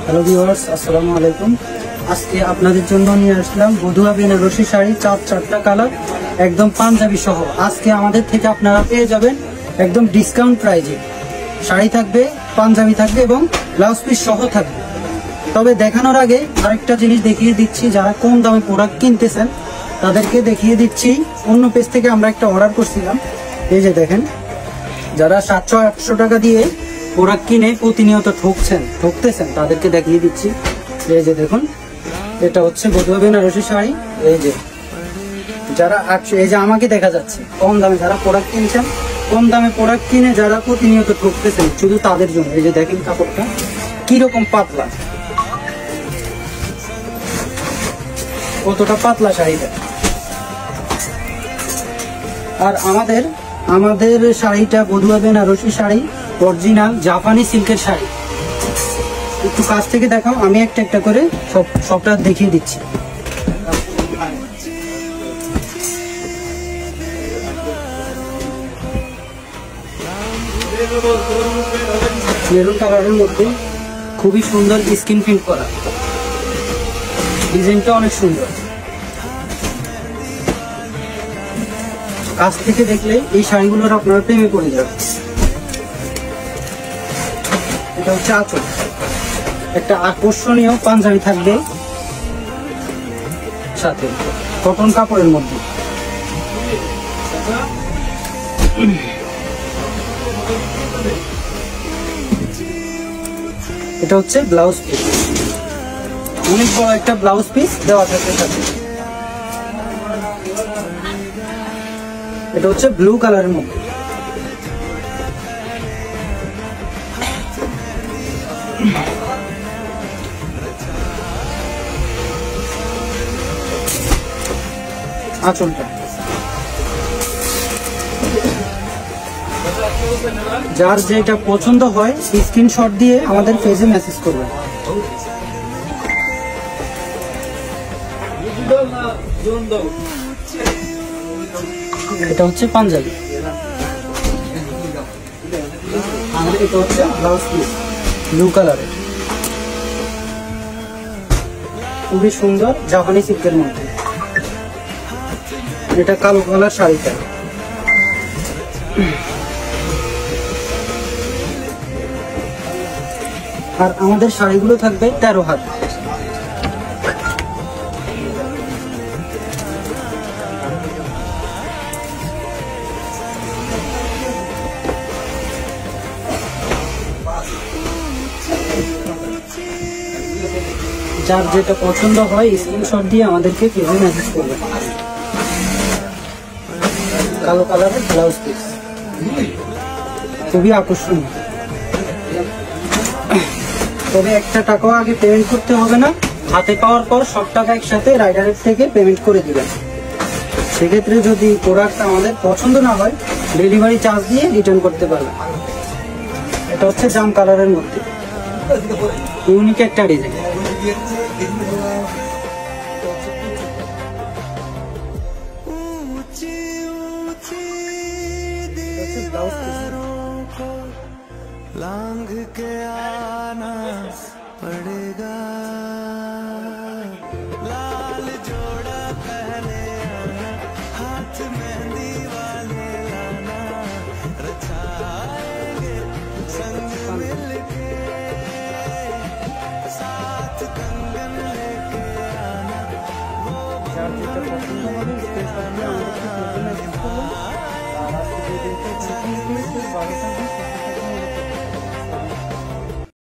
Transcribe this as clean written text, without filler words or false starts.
Hello viewers, আসসালামু আলাইকুম। আজকে আপনাদের জন্য নিয়ে আসলাম বধুয়া বেনারসি শাড়ি, চারটা কালার, একদম পাঞ্জাবি সহ। আজকে আমাদের থেকে আপনারা পেয়ে যাবেন একদম ডিসকাউন্ট প্রাইজে। শাড়ি থাকবে, পাঞ্জাবি থাকবে এবং ব্লাউজ পিস সহ থাকবে। তবে দেখানোর আগে আরেকটা জিনিস দেখিয়ে দিচ্ছি, যারা কম দামে প্রোডাক্ট কিনতেছেন তাদেরকে দেখিয়ে দিচ্ছি। অন্য পেজ থেকে আমরা একটা অর্ডার করছিলাম, এই যে দেখেন, যারা 700-800 টাকা দিয়ে প্রোডাক্ট কিনে প্রতিনিয়ত ঠকতেছেন তাদেরকে দেখিয়ে দিচ্ছি। এই যে দেখুন, এটা হচ্ছে বধুয়া বেনারসি শাড়ি। এই যে যারা 800, এই যে আমাকে দেখা যাচ্ছে কম দামে যারা প্রোডাক্ট কিনছেন, কম দামে প্রোডাক্ট কিনে যারা প্রতিনিয়ত ঠকতেছেন, শুধু তাদের জন্য। এই যে দেখেন কাপড়টা কিরকম পাতলা, কতটা পাতলা শাড়িটা। আর আমাদের শাড়িটা বধুয়া বেনারসি শাড়ি, অরিজিনাল জাপানি সিল্কের শাড়ি। একটু কাছ থেকে দেখাও, আমি একটা একটা করে সবটা দেখিয়ে দিচ্ছি। মেরুন কালারের মধ্যে খুবই সুন্দর স্কিন প্রিন্ট করা, ডিজাইনটা অনেক সুন্দর। কাছ থেকে দেখলে এই শাড়িগুলোর আপনারা প্রেমে পড়ে যাবেন। এটা হচ্ছে আঁচল, একটা আকর্ষণীয় পাঞ্জাবি থাকবে সাথে, কটন কাপড়ের মধ্যে। এটা হচ্ছে ব্লাউজ পিস, অনেক বড় একটা ব্লাউজ পিস দেওয়া থাকবে সাথে। এটা হচ্ছে ব্লু কালারের মধ্যে। আঁচলটা, যার যেটা পছন্দ হয় স্ক্রিনশট দিয়ে আমাদের পেজে মেসেজ করবেন। এটা হচ্ছে পাঞ্জাবি, আমাদের এটা হচ্ছে ব্লাউজ পিস ব্লু কালারের, খুবই সুন্দর জাপানি সিল্কের মধ্যে। এটা কালো কালার শাড়িটা। আর আমাদের শাড়িগুলো থাকবে 13 হাত। যার যেটা পছন্দ হয় স্ক্রিনশট দিয়ে আমাদেরকে পেজে মেসেজ করবেন। কালো কালারের ব্লাউজ পিস, খুবই আকর্ষণীয়। তবে একটা টাকাও আগে পেমেন্ট করতে হবে না, হাতে পাওয়ার পর সব টাকা একসাথে রাইডারের থেকে পেমেন্ট করে দিবেন। সেক্ষেত্রে যদি প্রোডাক্ট আমাদের পছন্দ না হয়, ডেলিভারি চার্জ দিয়ে রিটার্ন করতে পারবেন। এটা হচ্ছে জাম কালারের মধ্যে, ইউনিক একটা ডিজাইন। लांघ के आना पड़ेगा, लाल जोड़ा पहने आना, हाथ मेहंदी वाले लाना, रचाएंगे संग मिलके, साथ कंगन लेके आना, वो बनके आना।